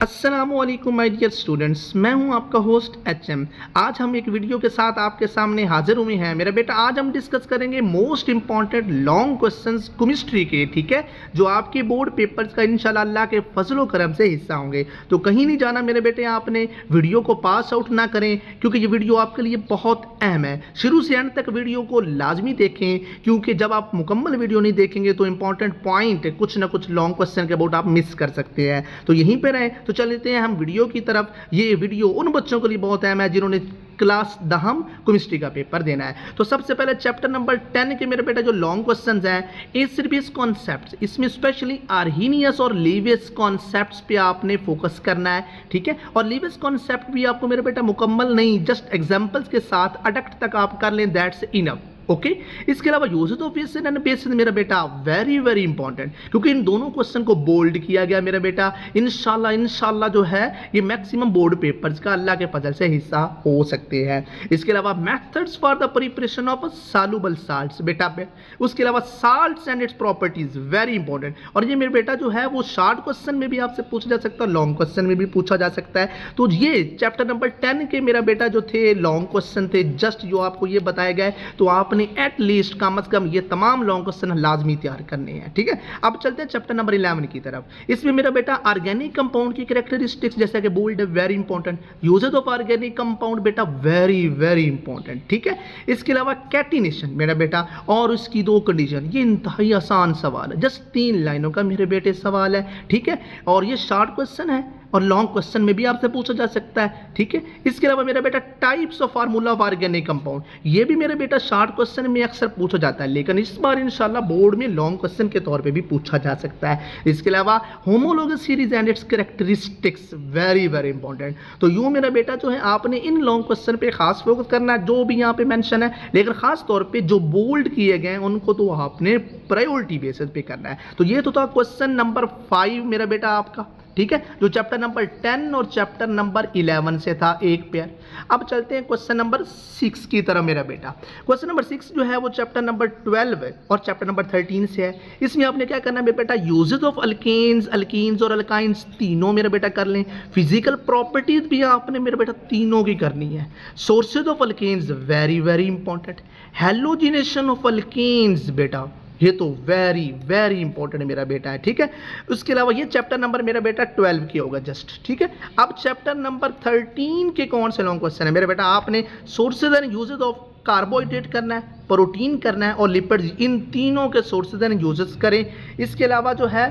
अस्सलामुअलैकुम my dear students, मैं हूं आपका होस्ट एचएम। आज हम एक वीडियो के साथ आपके सामने हाजिर हुए हैं मेरा बेटा। आज हम डिस्कस करेंगे most important long questions chemistry के, ठीक है, जो आपके बोर्ड पेपर्स का इंशाल्लाह अल्लाह के फजलो करम से हिस्सा होंगे। तो कहीं नहीं जाना मेरे बेटे, आपने वीडियो को पास आउट ना करें क्योंकि ये वीडियो आपके लिए बहुत अहम है। शुरू से एंड तक वीडियो को लाजमी देखें क्योंकि जब आप मुकम्मल वीडियो नहीं देखेंगे तो इंपॉर्टेंट पॉइंट कुछ ना कुछ लॉन्ग क्वेश्चन के अबाउट आप मिस कर सकते हैं। तो यहीं पर रहें। तो चलते हैं हम वीडियो की तरफ। ये वीडियो उन बच्चों के लिए बहुत अहम है जिन्होंने क्लास दहम केमिस्ट्री का पेपर देना है। तो सबसे पहले चैप्टर नंबर 10 के मेरे बेटा जो लॉन्ग क्वेश्चंस हैं, एसिड कॉन्सेप्ट्स, इसमें स्पेशली आर्हीनियस और लीवियस कॉन्सेप्ट्स पे आपने फोकस करना है, ठीक है। और लीवियस कॉन्सेप्ट भी आपको मेरे बेटा मुकम्मल नहीं, जस्ट एग्जांपल्स के साथ अडक्ट तक आप कर लें, दैट्स इनफ, ओके। इसके अलावा uses of acid and bases मेरा बेटा वेरी वेरी इंपॉर्टेंट, क्योंकि इन दोनों क्वेश्चन को बोल्ड किया गया मेरा बेटा। इंशाल्लाह जो है ये मैक्सिमम बोर्ड पेपर्स का अल्लाह के फजल से हिस्सा हो सकते हैं। इसके अलावा methods for the preparation of soluble salts बेटा पे, उसके अलावा salts and its properties very important. और ये मेरे बेटा जो है वो शॉर्ट क्वेश्चन में भी आपसे पूछा जा सकता है, लॉन्ग क्वेश्चन में भी पूछा जा सकता है। तो ये चैप्टर नंबर 10 के मेरा बेटा जो थे लॉन्ग क्वेश्चन थे, जस्ट जो आपको ये बताए गए, तो आपने एटलीस्ट कम से कम ये तमाम लॉन्ग क्वेश्चन लाजमी तैयार करने हैं, ठीक है। अब चलते हैं चैप्टर नंबर 11 की तरफ। इसमें मेरा बेटा ऑर्गेनिक कंपाउंड की कैरेक्टरिस्टिक्स जैसा कि बोल्ड है, very important. Uses of organic compound बेटा वेरी वेरी इंपॉर्टेंट, ठीक है। इसके अलावा कैटिनेशन मेरा बेटा और उसकी दो कंडीशन, ये इंतहाई आसान सवाल है, जस्ट 3 लाइनों का मेरे बेटे सवाल है, ठीक है। और ये शॉर्ट क्वेश्चन है और लॉन्ग क्वेश्चन में भी आपसे पूछा जा सकता है, ठीक है। इसके अलावा मेरा बेटा types of formula of organic compound, ये भी मेरा बेटा शॉर्ट क्वेश्चन में अक्सर पूछा जाता है, लेकिन इस बार इंशाल्लाह बोर्ड में लॉन्ग क्वेश्चन के तौर पे भी पूछा जा सकता है। इसके अलावा homologous series and it's characteristics very very important. तो यूँ मेरा बेटा जो है आपने इन लॉन्ग क्वेश्चन पे खास फोकस करना है, जो भी यहाँ पे मेंशन है, लेकिन खास तौर पे जो बोल्ड किए गए हैं उनको तो आपने प्रायोरिटी बेसिस पे करना है। तो ये तो था क्वेश्चन नंबर 5 मेरा बेटा आपका, ठीक है, जो चैप्टर नंबर 10 और चैप्टर नंबर 11 से था एक पेयर। अब चलते हैं क्वेश्चन नंबर 6 की तरफ मेरा बेटा। क्वेश्चन नंबर 6 जो है वो चैप्टर नंबर 12 और चैप्टर नंबर 13 से है। इसमें आपने क्या करना है मेरा बेटा, यूजेज ऑफ अल्केन्स, अल्कीन्स और अल्काइंस तीनों मेरा बेटा कर लें। फिजिकल प्रॉपर्टीज भी आपने मेरा बेटा तीनों की करनी है। Sources of alkanes very very important. Halogenation of alkanes बेटा ये तो वेरी वेरी इंपॉर्टेंट मेरा बेटा है, ठीक है। उसके अलावा ये चैप्टर नंबर मेरा बेटा 12 की होगा जस्ट, ठीक है। अब चैप्टर नंबर 13 के कौन से लॉन्ग क्वेश्चन है मेरा बेटा, आपने sources and uses of carbohydrate करना है, प्रोटीन करना है और लिपिड्स, इन तीनों के सोर्सेज एंड यूजेस करें। इसके अलावा जो है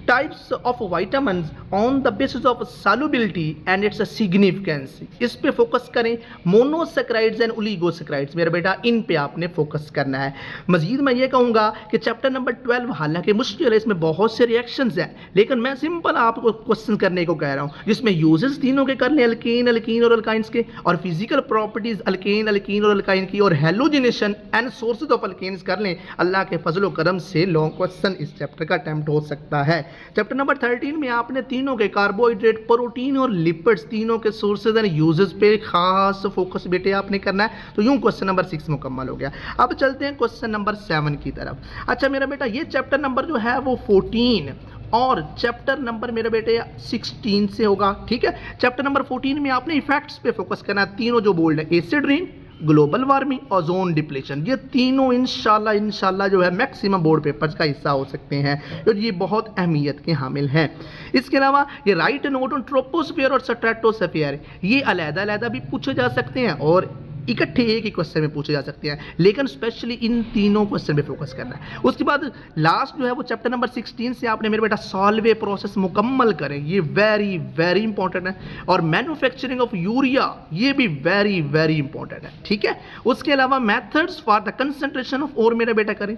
types of vitamin on the basis of solubility and its significance, इस पे फोकस करें। मोनोसैकेराइड्स एंड ओलिगोसैकेराइड्स मेरा बेटा इन पे आपने फोकस करना है। मजीद मैं ये कहूँगा कि चैप्टर नंबर 12 हालांकि मुश्किल है, इसमें बहुत से रिएक्शंस हैं, लेकिन मैं सिंपल आपको क्वेश्चन करने को कह रहा हूँ जिसमें यूजेस तीनों के कर लें, अल्केन अल्कीन और अल्काइंस के, और फिजिकल प्रॉपर्टीज अल्केन अल्कीन और अल्काइन की, और halogenation and sources of alkanes कर लें। अल्लाह के फजलो करम से लॉन्ग क्वेश्चन इस चैप्टर का अटेम्प्ट हो सकता है। चैप्टर नंबर 13 में आपने तीनों के कार्बोहाइड्रेट, प्रोटीन और लिपिड्स तीनों के सोर्सेज एंड यूजेस पे खास फोकस बेटे आपने करना है। तो यूं क्वेश्चन नंबर 6 मुकम्मल हो गया। अब चलते हैं क्वेश्चन नंबर 7 की तरफ। अच्छा मेरा बेटा ये चैप्टर नंबर जो है वो 14 और चैप्टर नंबर मेरे बेटे 16 से होगा, ठीक है। चैप्टर नंबर 14 में आपने इफेक्ट्स पे फोकस करना है, तीनों जो बोल्ड है, acid rain, global warming, ozone depletion, ये तीनों इंशाल्लाह जो है मैक्सिमम बोर्ड पेपर्स का हिस्सा हो सकते हैं, तो ये बहुत अहमियत के हामिल हैं। इसके अलावा ये राइट नोट ऑन ट्रोपोस्फीयर और स्ट्रेटोस्फीयर, ये अलग-अलग भी पूछे जा सकते हैं और इकट्ठे एक ही क्वेश्चन में पूछे जा सकते हैं, लेकिन स्पेशली इन तीनों क्वेश्चन पे फोकस करना है। उसके बाद लास्ट जो है वो चैप्टर नंबर 16 से आपने मेरे बेटा सॉल्वे प्रोसेस मुकम्मल करें, ये वेरी वेरी इंपॉर्टेंट है। और मैन्युफैक्चरिंग ऑफ यूरिया, ये भी वेरी वेरी इंपॉर्टेंट है, ठीक है। उसके अलावा methods for the concentration of ore मेरा बेटा करें।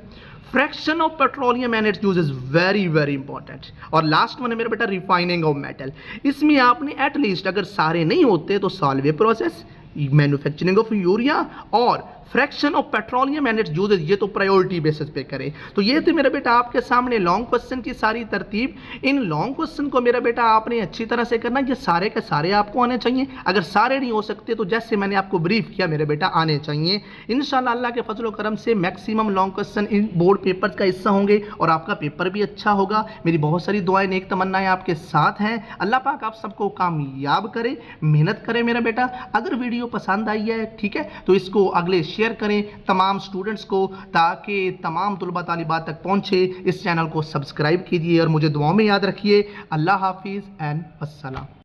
Fraction of petroleum and its uses very very important. और लास्ट में मेरा बेटा रिफाइनिंग ऑफ मेटल, इसमें आपने एटलीस्ट अगर सारे नहीं होते तो Solvay process, manufacturing of urea और fraction of petroleum and its uses, ये तो प्रायोरिटी बेसिस पे करें। तो ये थी मेरा बेटा आपके सामने लॉन्ग क्वेश्चन की सारी तरतीब। इन लॉन्ग क्वेश्चन को मेरा बेटा आपने अच्छी तरह से करना, ये सारे के सारे आपको आने चाहिए। अगर सारे नहीं हो सकते तो जैसे मैंने आपको ब्रीफ किया मेरे बेटा आने चाहिए। इंशाल्लाह अल्लाह के फजल करम से maximum long question in board paper का हिस्सा होंगे और आपका पेपर भी अच्छा होगा। मेरी बहुत सारी दुआएं नेक तमन्नाएं आपके साथ हैं। अल्लाह पाक आप सबको कामयाब करे, मेहनत करें मेरा बेटा। अगर वीडियो पसंद आई है ठीक है तो इसको अगले शेयर करें तमाम स्टूडेंट्स को, ताकि तमाम तुलबा तालिबात तक पहुंचे। इस चैनल को सब्सक्राइब कीजिए और मुझे दुआओं में याद रखिए। अल्लाह हाफिज़ एंड अस्सलाम।